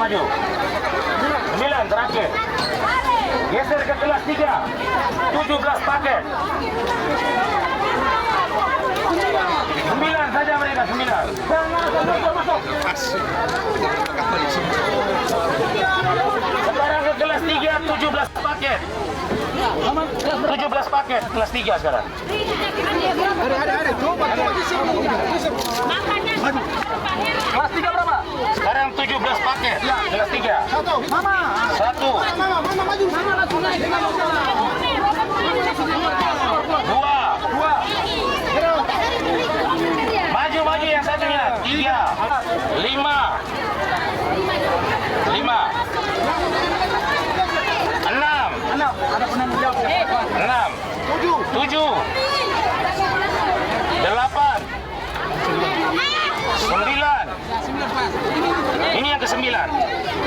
maju. 9 terakhir. Geser ke kelas 3. 17 paket. 9 saja mereka, 9. Sekarang ke kelas 3, 17 paket. 17 paket kelas 3 sekarang. Ada, coba di sini. Maju. Kelas 3 berapa? Sekarang 17 paket kelas 3. Satu. Mama. Mama maju. Mama langsung naik. Dua. Maju yang satunya. 3. 5. 6. Ada penanggung jawab. 6. 7. 8. 9. Ini yang ke-9.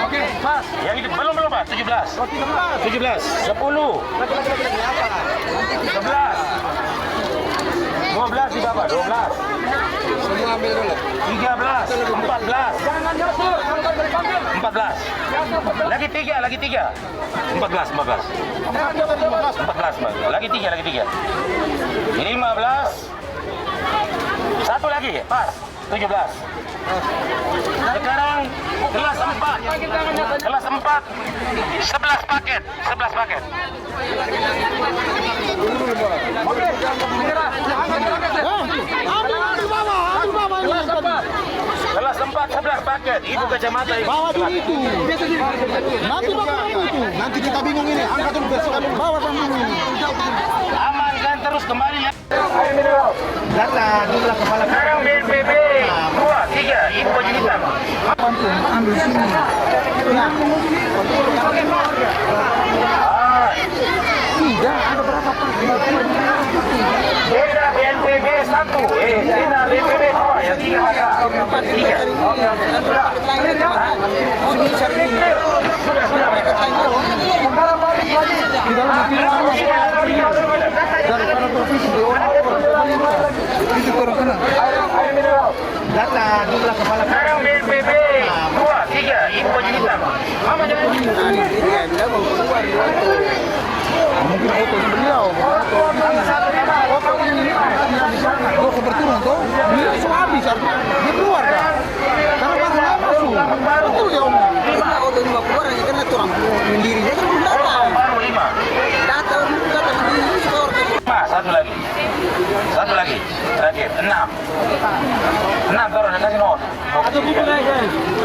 Oke, Mas. Yang itu belum Pak. 17. 17. 10. 11. 12 di Bapak. 12. Semua ambil dulu. 13. 14. Jangan jatuh. Kalau tak dipanggil. 14. Lagi 3. 14. 14, Mbak. Lagi 3. 15. Satu lagi, pas. 17. Sekarang kelas 4. Kelas 4. 11 paket. 11 paket. Oke, segera. Ambil bawah. Kelas 4 11 paket. Ibu kacamata ibu. Bawa dulu itu. Nanti bawa itu. Nanti kita bingung ini. Angkat dulu besok. Bawa sama ini. Amankan terus kembali ya. Data jumlah kepala. Sekarang BNPB 2, 3. Ibu baju hitam. Ambil sini. Tidak ada berapa pak? Beda BNPB 1. Beda BNPB 2. Yang 3 ada. 3. Sudah. Di dalam daripada provinsi itu kurang kena. Data jumlah kepala. Sekarang BNPB 2, 3. Ibu baju hitam. Mama jangan. Mungkin fotonya beliau. Oh kebetulan toh dia habis dia keluar dah. Karena baru masuk. Betul dia om. Auto ini mau keluar ini karena orang sendirinya kan belum datang. Baru 5. Datang sendiri skor. Satu lagi. Terakhir 6. 6 taruh kasih nomor.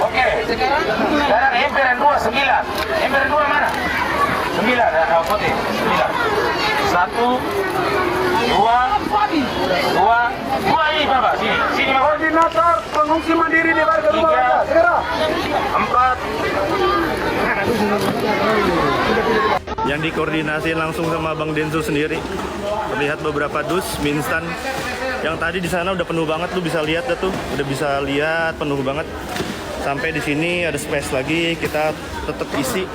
Oke. Sekarang emperan 2 9. Emperan 2 mana? 9 ada putih. 9. 1 2 ini Bapak sini Bapak. Koordinator pengungsi mandiri di warga 3 segera. 4. Yang dikoordinasiin langsung sama Bang Densu sendiri. Terlihat beberapa dus mie instan yang tadi di sana udah penuh banget, lu bisa lihat tuh, udah bisa lihat penuh banget. Sampai di sini ada space lagi, kita tetap isi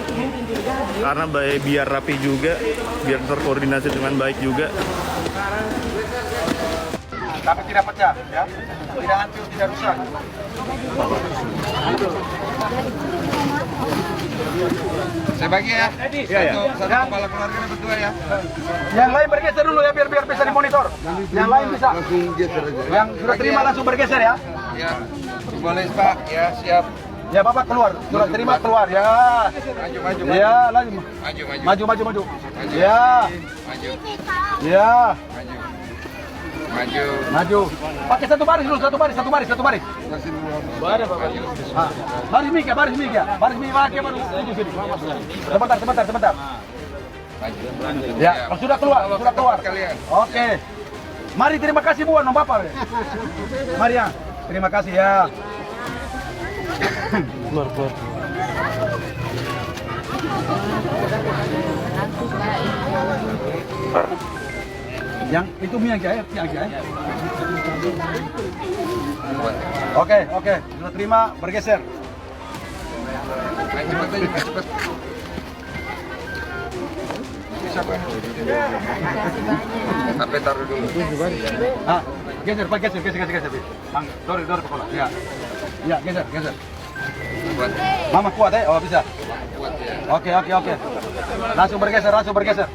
karena biar rapi juga, biar terkoordinasi dengan baik juga. Tapi tidak pecah, ya. Tidak hancur, tidak rusak. Saya bagi ya. Iya. Satu kepala keluarga dapat 2 ya. Yang lain bergeser dulu ya, biar bisa dimonitor. Yang lain bisa. Yang sudah terima langsung bergeser ya. Ya. Boleh Pak, ya siap. Ya Bapak keluar, sudah terima keluar ya. Maju. Ya, lagi. Maju. Ya. Maju. Ya. Maju. Pakai satu baris dulu, satu baris. Baris mik ya. Baris mik pakai baru. Sebentar. Maju. Ya, sudah keluar. Kalian. Oke. Mari terima kasih buat nom Bapak. Mari ya. Terima kasih ya. Keluar. Yang itu mie yang jahit. Oke. Sudah terima, bergeser. Cepat. Siapa? HP taruh dulu. Geser. Bang, dorong kepala. Ya, geser. Kuat. Mama kuat Oh bisa. Kuat ya. Oke. Langsung bergeser. Langsung ikut ya.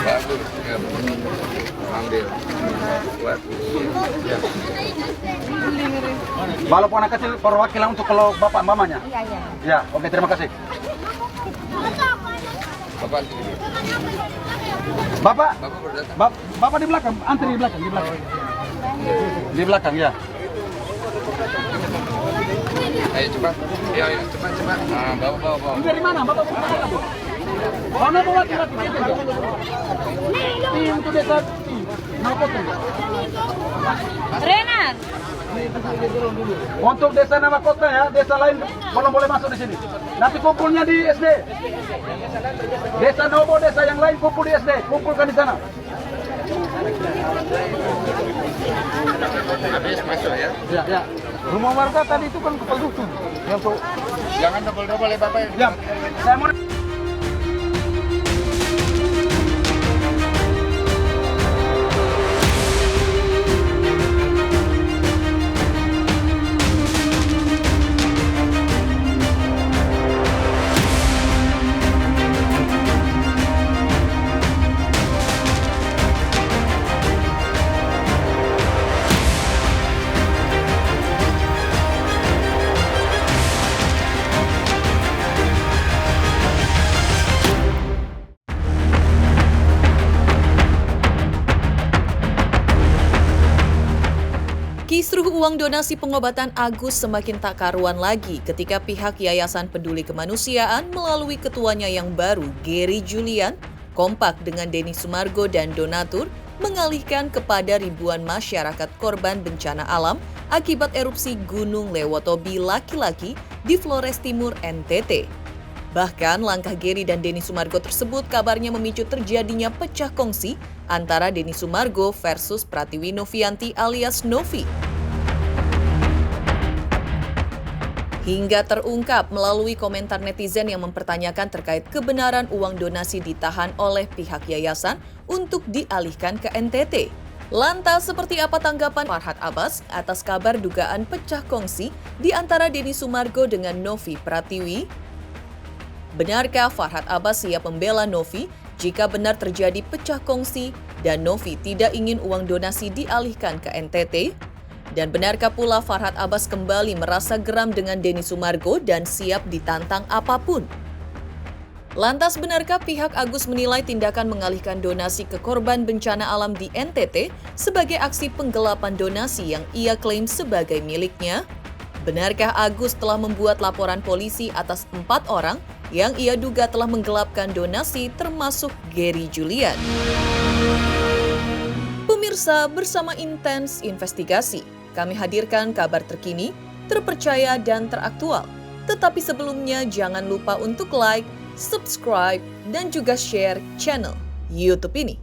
Bagus. Ya. Ambil. Kuat. Ya. Walaupun anak kecil perwakilan untuk kalau bapak mamanya. Iya. Ya, oke terima kasih. Bapak sini. Bapak, Bapak berdatang. bapak di belakang, antri di belakang. Di belakang ya. Ayo cepat. Ayo cepat. Nah, bawa. Ini dari mana? Bapak dari mana, Bu? Mana bawa laki-laki kita? Tim itu desa Nakota. Renan. Untuk desa nama kota ya, desa lain belum boleh masuk di sini. Nanti kumpulnya di SD. Desa Nobo, desa yang lain kumpul di SD, kumpulkan di sana. Habis masuk ya. Ya. Rumah warga tadi itu kan kepala dusun. Yang tuh. Jangan double ya Bapak. Ya, saya mau. Kisruh uang donasi pengobatan Agus semakin tak karuan lagi ketika pihak Yayasan Peduli Kemanusiaan melalui ketuanya yang baru, Gary Julian, kompak dengan Denny Sumargo dan donatur mengalihkan kepada ribuan masyarakat korban bencana alam akibat erupsi Gunung Lewotobi laki-laki di Flores Timur, NTT. Bahkan langkah Gary dan Denny Sumargo tersebut kabarnya memicu terjadinya pecah kongsi antara Denny Sumargo versus Pratiwi Novianti alias Novi. Hingga terungkap melalui komentar netizen yang mempertanyakan terkait kebenaran uang donasi ditahan oleh pihak yayasan untuk dialihkan ke NTT. Lantas seperti apa tanggapan Farhad Abbas atas kabar dugaan pecah kongsi di antara Denny Sumargo dengan Novi Pratiwi? Benarkah Farhad Abbas siap membela Novi jika benar terjadi pecah kongsi dan Novi tidak ingin uang donasi dialihkan ke NTT? Dan benarkah pula Farhad Abbas kembali merasa geram dengan Denny Sumargo dan siap ditantang apapun? Lantas benarkah pihak Agus menilai tindakan mengalihkan donasi ke korban bencana alam di NTT sebagai aksi penggelapan donasi yang ia klaim sebagai miliknya? Benarkah Agus telah membuat laporan polisi atas 4 orang yang ia duga telah menggelapkan donasi termasuk Gary Julian? Pemirsa, bersama Intens Investigasi, kami hadirkan kabar terkini, terpercaya dan teraktual. Tetapi sebelumnya jangan lupa untuk like, subscribe, dan juga share channel YouTube ini.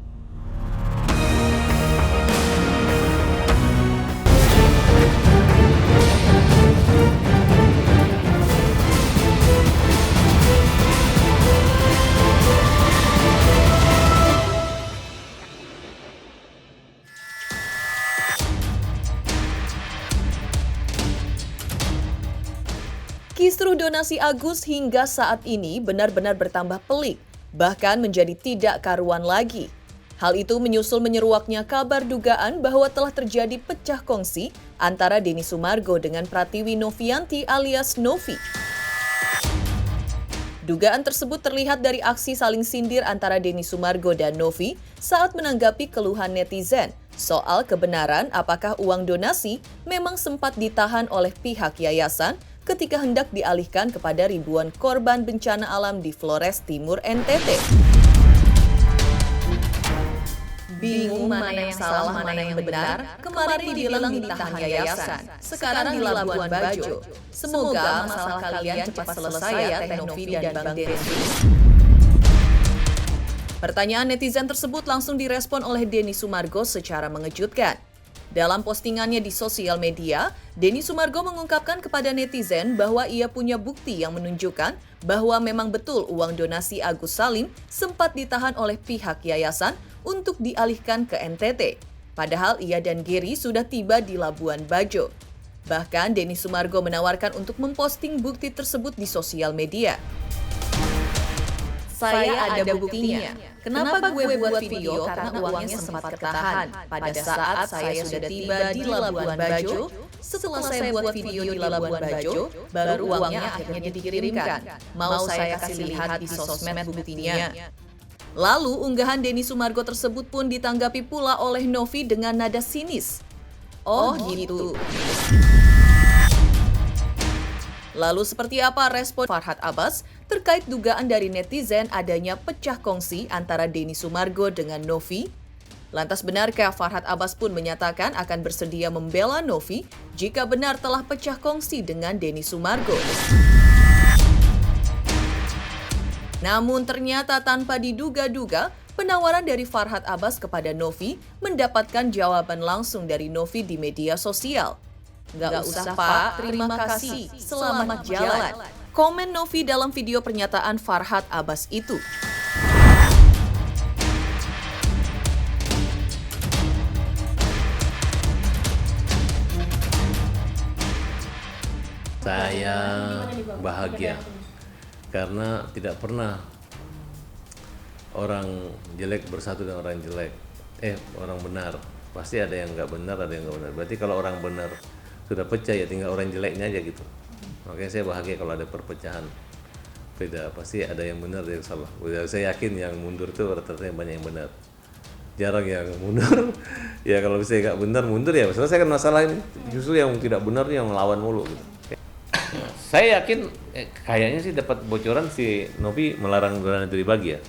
Kisruh donasi Agus hingga saat ini benar-benar bertambah pelik, bahkan menjadi tidak karuan lagi. Hal itu menyusul menyeruaknya kabar dugaan bahwa telah terjadi pecah kongsi antara Denny Sumargo dengan Pratiwi Novianti alias Novi. Dugaan tersebut terlihat dari aksi saling sindir antara Denny Sumargo dan Novi saat menanggapi keluhan netizen soal kebenaran apakah uang donasi memang sempat ditahan oleh pihak yayasan ketika hendak dialihkan kepada ribuan korban bencana alam di Flores Timur, NTT. Bingung mana yang salah, mana yang benar, kemarin dibilang ditahan yayasan, sekarang di Labuan Bajo. Semoga masalah kalian cepat selesai ya Teh Novi dan Bang Denny. Pertanyaan netizen tersebut langsung direspon oleh Denny Sumargo secara mengejutkan. Dalam postingannya di sosial media, Denny Sumargo mengungkapkan kepada netizen bahwa ia punya bukti yang menunjukkan bahwa memang betul uang donasi Agus Salim sempat ditahan oleh pihak yayasan untuk dialihkan ke NTT. Padahal ia dan Gary sudah tiba di Labuan Bajo. Bahkan Denny Sumargo menawarkan untuk memposting bukti tersebut di sosial media. Saya ada buktinya. Kenapa gue buat video? Karena uangnya sempat ketahan. Pada saat saya sudah tiba di Labuan Bajo, setelah saya buat video di Labuan Bajo, baru uangnya akhirnya dikirimkan. Mau saya kasih lihat di sosmed buktinya. Lalu unggahan Denny Sumargo tersebut pun ditanggapi pula oleh Novi dengan nada sinis. Oh gitu. Lalu seperti apa respon Farhad Abbas terkait dugaan dari netizen adanya pecah kongsi antara Denny Sumargo dengan Novi? Lantas benarkah Farhad Abbas pun menyatakan akan bersedia membela Novi jika benar telah pecah kongsi dengan Denny Sumargo? Namun ternyata tanpa diduga-duga, penawaran dari Farhad Abbas kepada Novi mendapatkan jawaban langsung dari Novi di media sosial. Nggak usah Pak, terima kasih, selamat jalan. Komen Novi dalam video pernyataan Farhad Abbas itu. Saya bahagia karena tidak pernah orang jelek bersatu dengan orang jelek. Orang benar. Pasti ada yang nggak benar, ada yang nggak benar. Berarti kalau orang benar sudah pecah ya tinggal orang jeleknya aja gitu. Makanya saya bahagia kalau ada perpecahan. Beda, pasti ada yang benar, ada yang salah. Saya yakin yang mundur itu rata-rata banyak yang benar. Jarang yang mundur. Ya kalau saya nggak benar mundur ya selesaikan masalah ini. Justru yang tidak benar yang melawan mulu gitu. Saya yakin kayaknya sih dapat bocoran si Novi melarang dana itu dibagi ya.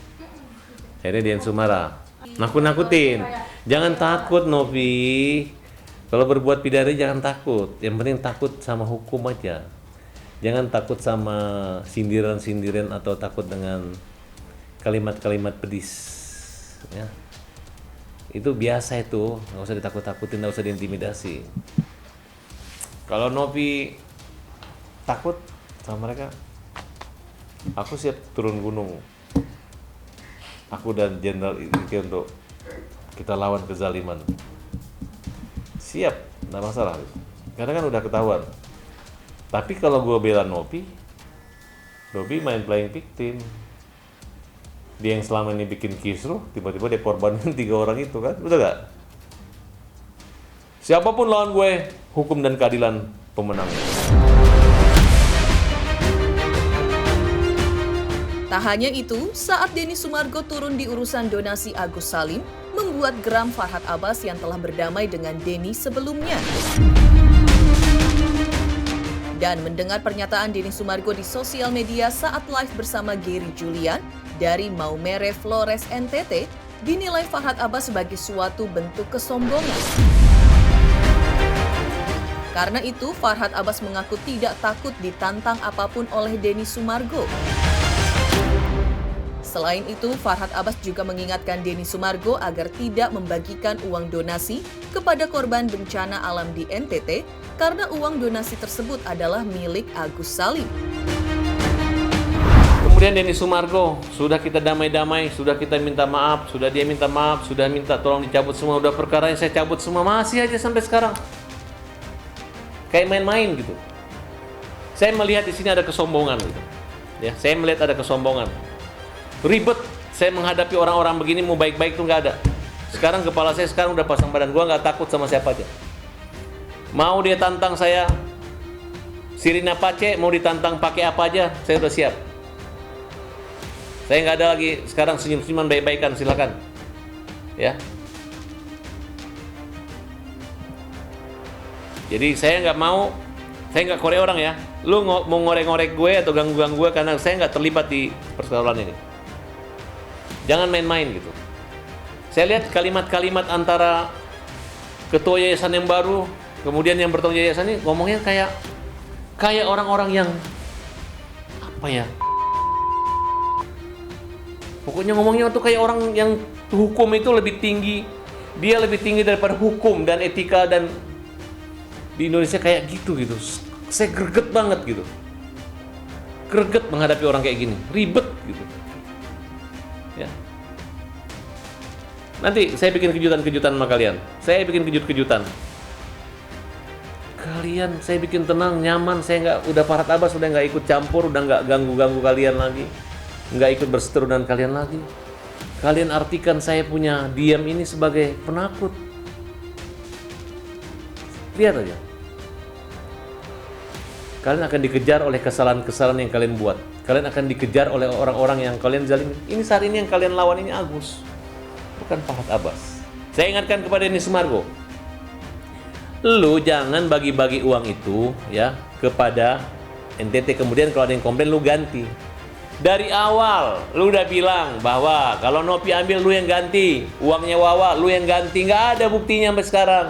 Akhirnya Dian Sumara nakut-nakutin. Jangan takut Novi. Kalau berbuat pidana jangan takut. Yang penting takut sama hukum aja. Jangan takut sama sindiran-sindiran atau takut dengan kalimat-kalimat pedis. Ya. Itu biasa itu, nggak usah ditakut-takutin, nggak usah diintimidasi. Kalau Novi takut sama mereka, aku siap turun gunung. Aku dan Jenderal Idrike untuk kita lawan kezaliman. Siap, nggak masalah. Karena kan udah ketahuan. Tapi kalau gue bela Novi main playing victim. Dia yang selama ini bikin kisruh, tiba-tiba dia korbanin 3 orang itu kan, betul gak? Siapapun lawan gue, hukum dan keadilan pemenang. Tak hanya itu, saat Denny Sumargo turun di urusan donasi Agus Salim, membuat geram Farhad Abbas yang telah berdamai dengan Denny sebelumnya. Dan mendengar pernyataan Denny Sumargo di sosial media saat live bersama Gary Julian dari Maumere Flores NTT, dinilai Farhad Abbas sebagai suatu bentuk kesombongan. Karena itu, Farhad Abbas mengaku tidak takut ditantang apapun oleh Denny Sumargo. Selain itu, Farhad Abbas juga mengingatkan Denny Sumargo agar tidak membagikan uang donasi kepada korban bencana alam di NTT karena uang donasi tersebut adalah milik Agus Salim. Kemudian Denny Sumargo, sudah kita damai-damai, sudah kita minta maaf, sudah dia minta maaf, sudah minta tolong dicabut semua, udah perkaranya saya cabut semua, masih aja sampai sekarang. Kayak main-main gitu. Saya melihat di sini ada kesombongan gitu. Ya, saya melihat ada kesombongan. Ribet, saya menghadapi orang-orang begini mau baik-baik tuh nggak ada. Sekarang kepala saya sekarang udah pasang badan, gua nggak takut sama siapa aja. Mau dia tantang saya Sirina Pace, mau ditantang pakai apa aja, saya udah siap. Saya nggak ada lagi sekarang senyum-senyuman baik-baikan, silakan. Ya. Jadi saya nggak korek orang ya. Lu mau ngorek-ngorek gue atau ganggu-ganggu gue karena saya nggak terlibat di persoalan ini. Jangan main-main gitu. Saya lihat kalimat-kalimat antara ketua yayasan yang baru, kemudian yang bertanggung yayasan ini ngomongnya kayak orang-orang yang apa ya? Pokoknya ngomongnya tuh kayak orang yang hukum itu lebih tinggi. Dia lebih tinggi daripada hukum dan etika dan di Indonesia kayak gitu. Saya greget banget gitu. Greget menghadapi orang kayak gini, ribet gitu. Ya. Nanti saya bikin kejutan-kejutan sama kalian. Saya bikin kejut-kejutan. Kalian saya bikin tenang, nyaman. Saya udah Farhad Abbas udah nggak ikut campur, udah nggak ganggu-ganggu kalian lagi, nggak ikut berseteru dengan kalian lagi. Kalian artikan saya punya diam ini sebagai penakut. Lihat aja. Kalian akan dikejar oleh kesalahan-kesalahan yang kalian buat. Kalian akan dikejar oleh orang-orang yang kalian zalimi. Ini saat ini yang kalian lawan ini Agus, bukan Farhad Abbas. Saya ingatkan kepada Denny Sumargo, lu jangan bagi-bagi uang itu ya kepada NTT, kemudian kalau ada yang komplain lu ganti. Dari awal lu udah bilang bahwa kalau Nopi ambil lu yang ganti, uangnya Wawa lu yang ganti, nggak ada buktinya sampai sekarang.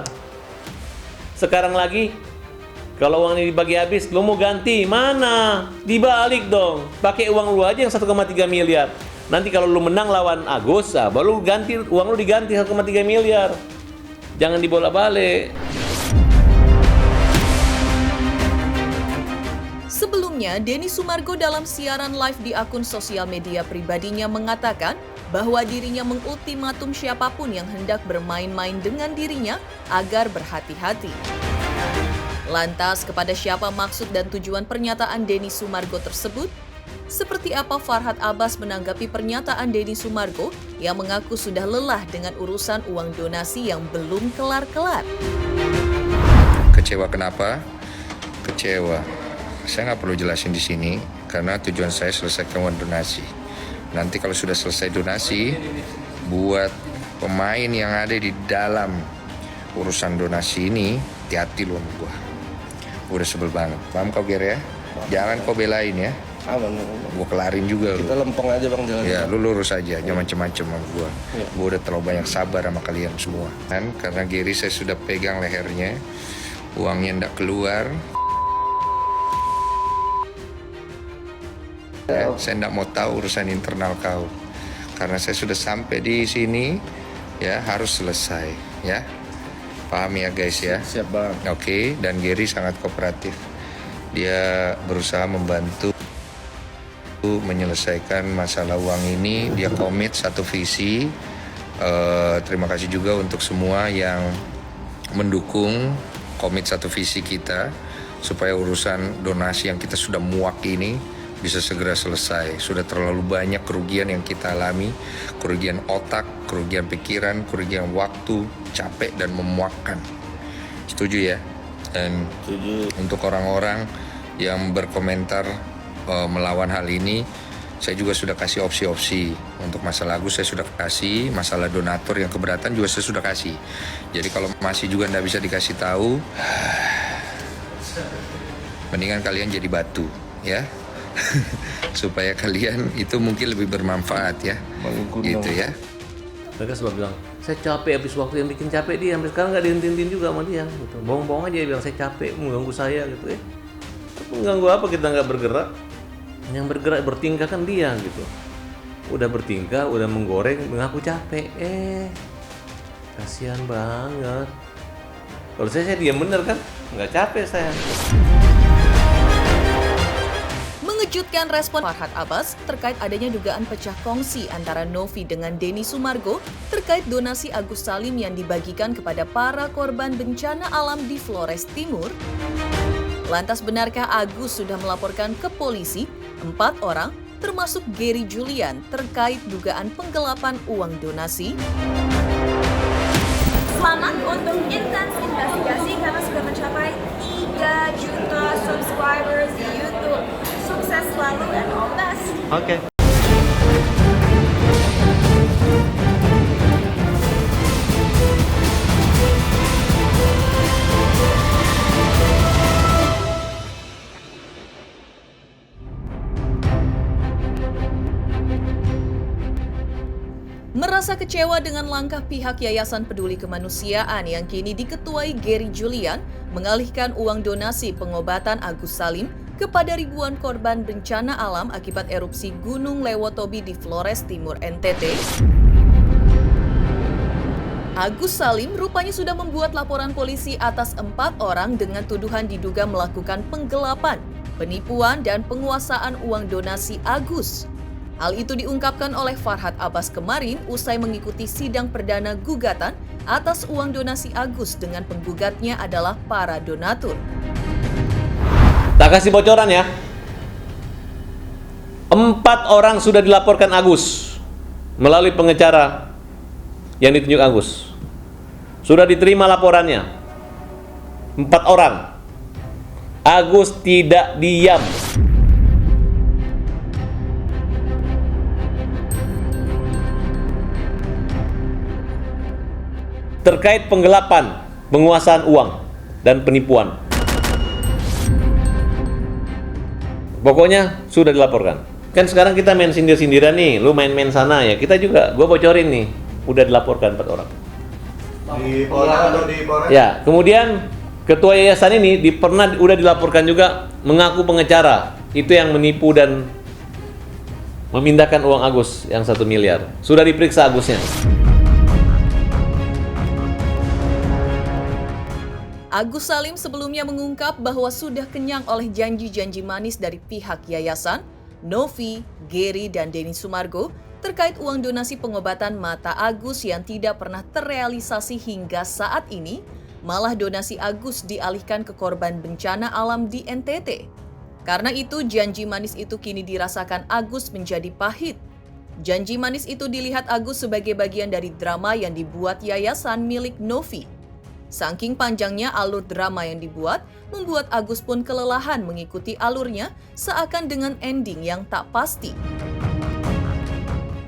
Sekarang lagi kalau uang ini dibagi habis, lu mau ganti mana? Dibalik dong, pakai uang lu aja yang 1,3 miliar. Nanti kalau lu menang lawan Agus, baru lu ganti, uang lu diganti 1,3 miliar. Jangan dibolak-balik. Sebelumnya, Denny Sumargo dalam siaran live di akun sosial media pribadinya mengatakan bahwa dirinya mengultimatum siapapun yang hendak bermain-main dengan dirinya agar berhati-hati. Lantas, kepada siapa maksud dan tujuan pernyataan Denny Sumargo tersebut? Seperti apa Farhad Abbas menanggapi pernyataan Denny Sumargo yang mengaku sudah lelah dengan urusan uang donasi yang belum kelar-kelar? Kecewa kenapa? Kecewa. Saya nggak perlu jelasin di sini karena tujuan saya selesaikan uang donasi. Nanti kalau sudah selesai donasi, buat pemain yang ada di dalam urusan donasi ini, hati-hati lu sama gua. Udah sebel banget. Paham kau Ger ya? Jangan kau belain ya. Aman. Gua kelarin juga lu. Kita lempeng aja Bang jalan. Ya, lu lurus aja, jangan macem-macem sama gua. Gua udah terlalu banyak sabar sama kalian semua. Dan karena Geri saya sudah pegang lehernya, uangnya ndak keluar. Ya, saya ndak mau tahu urusan internal kau. Karena saya sudah sampai di sini, ya harus selesai, ya. Paham ya guys ya? Siap Bang. Oke, dan Geri sangat kooperatif. Dia berusaha membantu menyelesaikan masalah uang ini. Dia komit satu visi. Terima kasih juga untuk semua yang mendukung komit satu visi kita supaya urusan donasi yang kita sudah muak ini bisa segera selesai. Sudah terlalu banyak kerugian yang kita alami, kerugian otak, kerugian pikiran, kerugian waktu, capek dan memuakkan. Setuju ya? Dan untuk orang-orang yang berkomentar melawan hal ini, saya juga sudah kasih opsi-opsi. Untuk masalah Agus saya sudah kasih, masalah donatur yang keberatan juga saya sudah kasih. Jadi kalau masih juga nggak bisa dikasih tahu, mendingan kalian jadi batu ya. Supaya kalian itu mungkin lebih bermanfaat ya, gitu ya. Mereka selalu bilang, saya capek habis waktu yang bikin capek dia, sampai sekarang nggak dihenti-hentiin juga sama dia. Gitu. Bohong-bohong aja dia bilang saya capek, mengganggu saya gitu ya. Mengganggu apa, kita nggak bergerak? Yang bergerak bertingkah kan dia gitu. Udah bertingkah, udah menggoreng, mengaku capek. Kasihan banget. Kalau saya diam bener kan, nggak capek saya. Mengejutkan respon Farhad Abbas terkait adanya dugaan pecah kongsi antara Novi dengan Denny Sumargo terkait donasi Agus Salim yang dibagikan kepada para korban bencana alam di Flores Timur. Lantas benarkah Agus sudah melaporkan ke polisi 4 orang termasuk Geri Julian terkait dugaan penggelapan uang donasi? Selamat untuk Intens Investigasi karena sudah mencapai 3 juta subscribers di YouTube. Sukses selalu and all the best. Oke. Merasa kecewa dengan langkah pihak Yayasan Peduli Kemanusiaan yang kini diketuai Geri Julian mengalihkan uang donasi pengobatan Agus Salim kepada ribuan korban bencana alam akibat erupsi Gunung Lewotobi di Flores Timur, NTT. Agus Salim rupanya sudah membuat laporan polisi atas 4 orang dengan tuduhan diduga melakukan penggelapan, penipuan, dan penguasaan uang donasi Agus. Hal itu diungkapkan oleh Farhad Abbas kemarin usai mengikuti sidang perdana gugatan atas uang donasi Agus dengan penggugatnya adalah para donatur. Tak kasih bocoran ya. 4 orang sudah dilaporkan Agus melalui pengacara yang ditunjuk Agus. Sudah diterima laporannya. 4 orang. Agus tidak diam. Terkait penggelapan, penguasaan uang, dan penipuan. Pokoknya sudah dilaporkan. Kan sekarang kita main sindir-sindiran nih, lu main-main sana ya. Kita juga, gue bocorin nih, udah dilaporkan 4 orang. Di Polres atau di Polres? Ya, kemudian ketua yayasan ini udah dilaporkan juga mengaku pengacara. Itu yang menipu dan memindahkan uang Agus yang 1 miliar. Sudah diperiksa Agusnya. Agus Salim sebelumnya mengungkap bahwa sudah kenyang oleh janji-janji manis dari pihak yayasan, Novi, Gary, dan Denny Sumargo terkait uang donasi pengobatan mata Agus yang tidak pernah terrealisasi hingga saat ini, malah donasi Agus dialihkan ke korban bencana alam di NTT. Karena itu, janji manis itu kini dirasakan Agus menjadi pahit. Janji manis itu dilihat Agus sebagai bagian dari drama yang dibuat yayasan milik Novi. Saking panjangnya alur drama yang dibuat, membuat Agus pun kelelahan mengikuti alurnya seakan dengan ending yang tak pasti.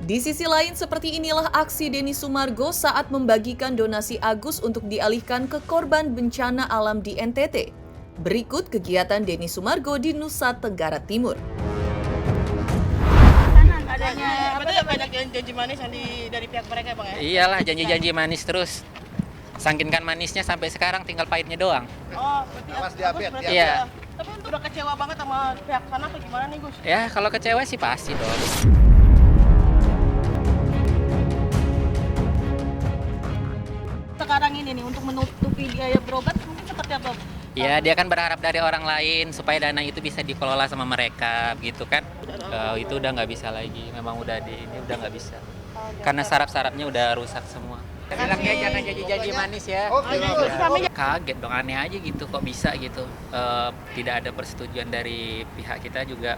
Di sisi lain, seperti inilah aksi Denny Sumargo saat membagikan donasi Agus untuk dialihkan ke korban bencana alam di NTT. Berikut kegiatan Denny Sumargo di Nusa Tenggara Timur. Adanya banyak janji manis yang dari pihak mereka, Bang ya? Iyalah, janji-janji manis terus. Sangkinkan manisnya sampai sekarang tinggal pahitnya doang. Oh, berarti Iya. Tapi udah kecewa banget sama pihak sana atau gimana nih, Gus? Ya, kalau kecewa sih pasti dong. Sekarang ini nih, untuk menutupi biaya berobat, mungkin seperti apa? Ya, dia kan berharap dari orang lain supaya dana itu bisa dikelola sama mereka, gitu kan? Itu udah nggak bisa lagi, memang ini udah nggak bisa. Karena syarat-syaratnya udah rusak semua. Bilangnya jangan janji-janji manis ya. Kaget dong, aneh aja gitu, kok bisa gitu. Tidak ada persetujuan dari pihak kita juga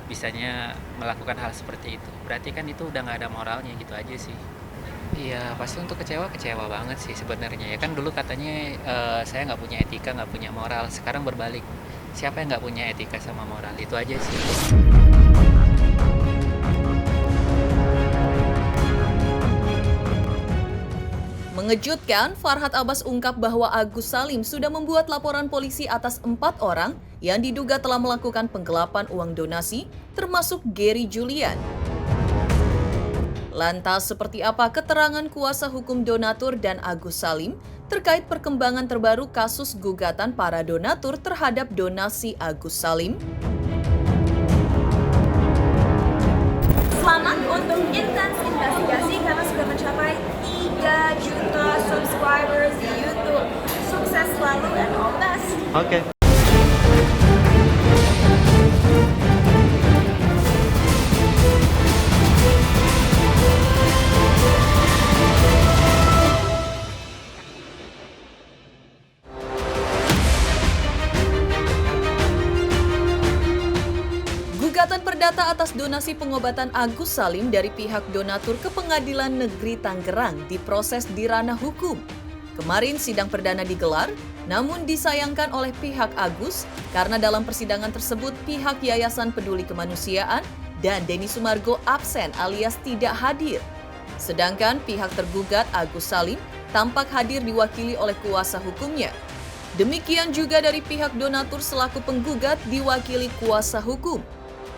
bisanya melakukan hal seperti itu. Berarti kan itu udah nggak ada moralnya gitu aja sih. Iya, pasti untuk kecewa banget sih sebenarnya. Ya kan dulu katanya saya nggak punya etika, nggak punya moral. Sekarang berbalik, siapa yang nggak punya etika sama moral? Itu aja sih. Mengejutkan, Farhad Abbas ungkap bahwa Agus Salim sudah membuat laporan polisi atas 4 orang yang diduga telah melakukan penggelapan uang donasi, termasuk Gary Julian. Lantas, seperti apa keterangan kuasa hukum donatur dan Agus Salim terkait perkembangan terbaru kasus gugatan para donatur terhadap donasi Agus Salim? Selamat untuk Intens Investigasi karena sudah mencapai 3 juta subscribers di YouTube. Sukses selalu and all the best. Oke. Gugatan perdata atas donasi pengobatan Agus Salim dari pihak donatur ke Pengadilan Negeri Tangerang diproses di ranah hukum. Kemarin sidang perdana digelar, namun disayangkan oleh pihak Agus karena dalam persidangan tersebut pihak Yayasan Peduli Kemanusiaan dan Denny Sumargo absen alias tidak hadir. Sedangkan pihak tergugat Agus Salim tampak hadir diwakili oleh kuasa hukumnya. Demikian juga dari pihak donatur selaku penggugat diwakili kuasa hukum.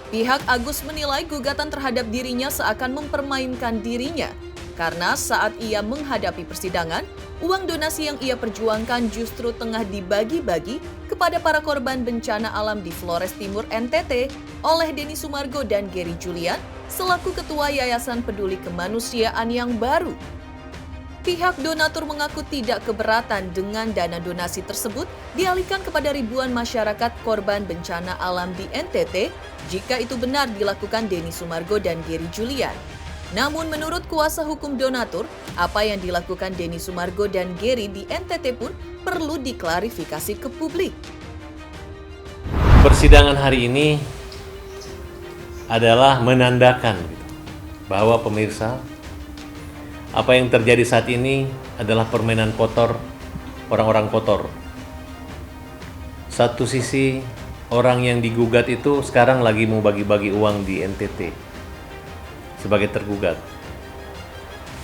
Pihak Agus menilai gugatan terhadap dirinya seakan mempermainkan dirinya karena saat ia menghadapi persidangan, uang donasi yang ia perjuangkan justru tengah dibagi-bagi kepada para korban bencana alam di Flores Timur NTT oleh Denny Sumargo dan Gary Julian selaku Ketua Yayasan Peduli Kemanusiaan yang baru. Pihak donatur mengaku tidak keberatan dengan dana donasi tersebut dialihkan kepada ribuan masyarakat korban bencana alam di NTT jika itu benar dilakukan Denny Sumargo dan Gary Julian. Namun menurut kuasa hukum donatur, apa yang dilakukan Denny Sumargo dan Gary di NTT pun perlu diklarifikasi ke publik. Persidangan hari ini adalah menandakan bahwa pemirsa, apa yang terjadi saat ini adalah permainan kotor, orang-orang kotor. Satu sisi, orang yang digugat itu sekarang lagi mau bagi-bagi uang di NTT sebagai tergugat.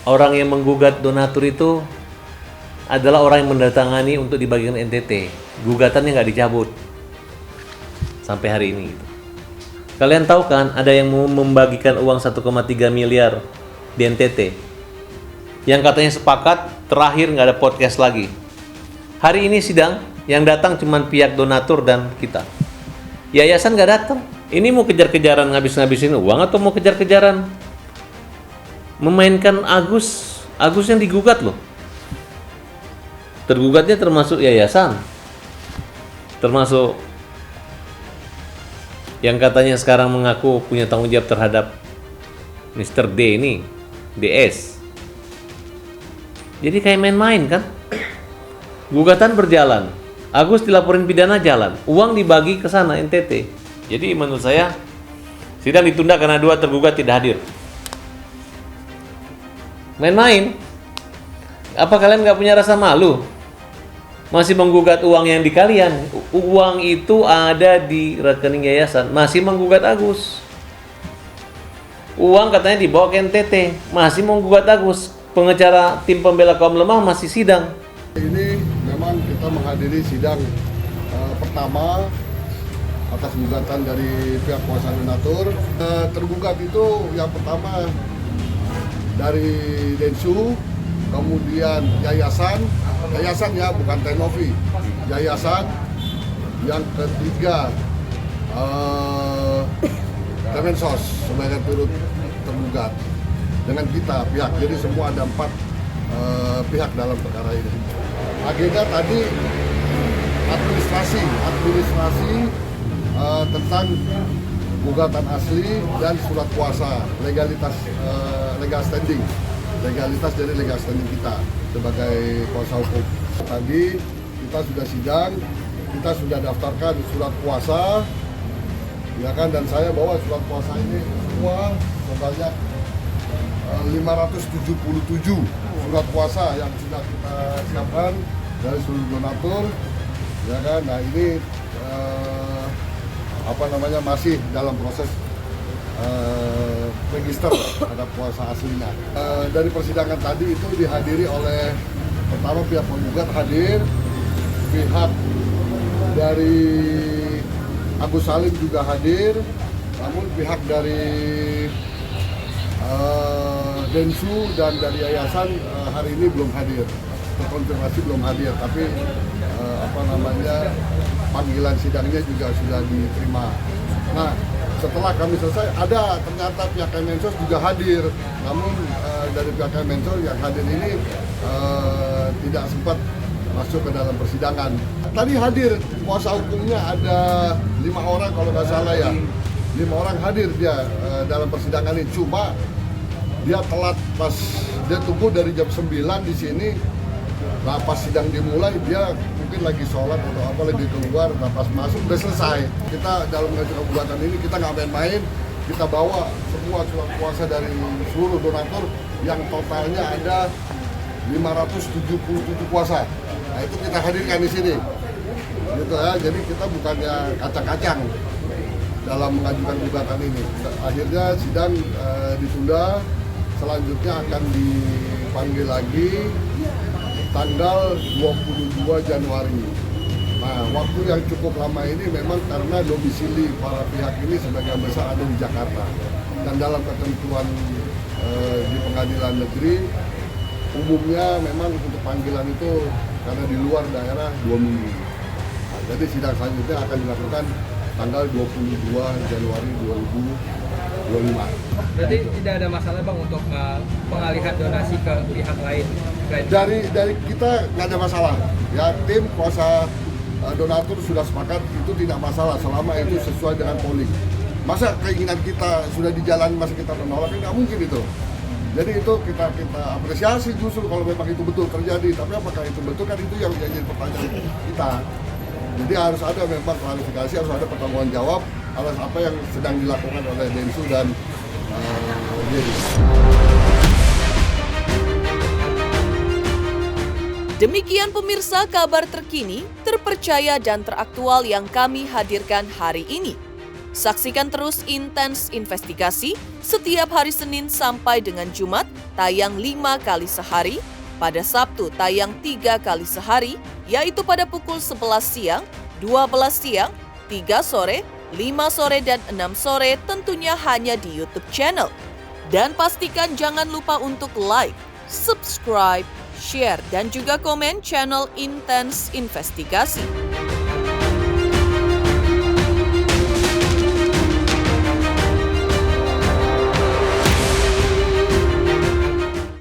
Orang yang menggugat donatur itu adalah orang yang mendatangani untuk dibagikan NTT. Gugatannya nggak dicabut sampai hari ini. Kalian tahu kan ada yang mau membagikan uang 1,3 miliar di NTT? Yang katanya sepakat, terakhir nggak ada podcast lagi. Hari ini sidang, yang datang cuma pihak donatur dan kita. Yayasan nggak datang. Ini mau kejar-kejaran ngabis-ngabisin uang atau mau kejar-kejaran memainkan Agus yang digugat loh. Tergugatnya termasuk yayasan, termasuk yang katanya sekarang mengaku punya tanggung jawab terhadap Mr. D ini, DS. Jadi kayak main-main kan? Gugatan berjalan, Agus dilaporin pidana jalan, uang dibagi ke sana NTT. Jadi menurut saya sidang ditunda karena dua tergugat tidak hadir. Main-main. Apa kalian nggak punya rasa malu? Masih menggugat uang yang di kalian. Uang itu ada di rekening yayasan, masih menggugat Agus. Uang katanya dibawa ke NTT, masih menggugat Agus. Pengacara tim pembela kaum lemah masih sidang. Ini memang kita menghadiri sidang pertama atas gugatan dari pihak kuasa donatur. Tergugat itu yang pertama dari Densu, kemudian yayasan ya, bukan Tenovi, yayasan. Yang ketiga Kemensos sebagai turut tergugat dengan kita pihak. Jadi semua ada 4 pihak dalam perkara ini. Agenda tadi administrasi tentang gugatan asli dan surat kuasa, legalitas legalitas dari legal standing kita sebagai kuasa hukum. Tadi kita sudah sidang, kita sudah daftarkan surat kuasa, ya kan, dan saya bawa surat kuasa ini semua sebanyak 577 surat kuasa yang sudah kita siapkan dari seluruh donatur, ya kan. Nah ini masih dalam proses register terhadap kuasa aslinya. Dari persidangan tadi itu dihadiri oleh pertama pihak penggugat hadir, pihak dari Agus Salim juga hadir, namun pihak dari Densu dan dari yayasan hari ini belum hadir, terkonfirmasi belum hadir, tapi panggilan sidangnya juga sudah diterima. Nah, setelah kami selesai, ada ternyata pihak Kemensos juga hadir, namun dari pihak Kemensos yang hadir ini tidak sempat masuk ke dalam persidangan. Tadi hadir kuasa hukumnya ada 5 orang kalau nggak salah ya, 5 orang hadir dia dalam persidangan ini. Cuma dia telat, pas dia tunggu dari jam 9 di sini. Nah pas sidang dimulai dia mungkin lagi sholat atau apa, lagi keluar. Nah pas masuk udah selesai. Kita dalam mengajukan gugatan ini kita nggak main-main, kita bawa semua surat kuasa dari seluruh donatur yang totalnya ada 577 kuasa. Nah itu kita hadirkan di sini, gitu ya. Jadi kita bukannya kacang-kacang dalam mengajukan gugatan ini. Akhirnya sidang ditunda, selanjutnya akan dipanggil lagi tanggal 22 Januari. Nah, waktu yang cukup lama ini memang karena domisili para pihak ini sebagian besar ada di Jakarta. Dan dalam ketentuan di pengadilan negeri, umumnya memang untuk panggilan itu karena di luar daerah 2 minggu. Nah, jadi sidang selanjutnya akan dilakukan tanggal 22 Januari 2021. Berarti tidak ada masalah Bang untuk pengalihan donasi ke pihak lain? Dari kita nggak ada masalah. Ya, tim kuasa donatur sudah sepakat itu tidak masalah selama itu sesuai dengan polling. Masa keinginan kita sudah dijalani, masa kita menolak, nggak mungkin itu. Jadi itu kita apresiasi justru kalau memang itu betul terjadi. Tapi apakah itu betul, kan itu yang jadi pertanyaan kita. Jadi harus ada memang klarifikasi, harus ada pertanggungan jawab atas apa yang sedang dilakukan oleh Densu dan Jerry. Demikian pemirsa kabar terkini, terpercaya dan teraktual yang kami hadirkan hari ini. Saksikan terus Intens Investigasi setiap hari Senin sampai dengan Jumat tayang 5 kali sehari, pada Sabtu tayang 3 kali sehari, yaitu pada pukul 11 siang, 12 siang, 3 sore, 5 sore, dan 6 sore tentunya hanya di YouTube channel. Dan pastikan jangan lupa untuk like, subscribe, share, dan juga komen channel Intens Investigasi.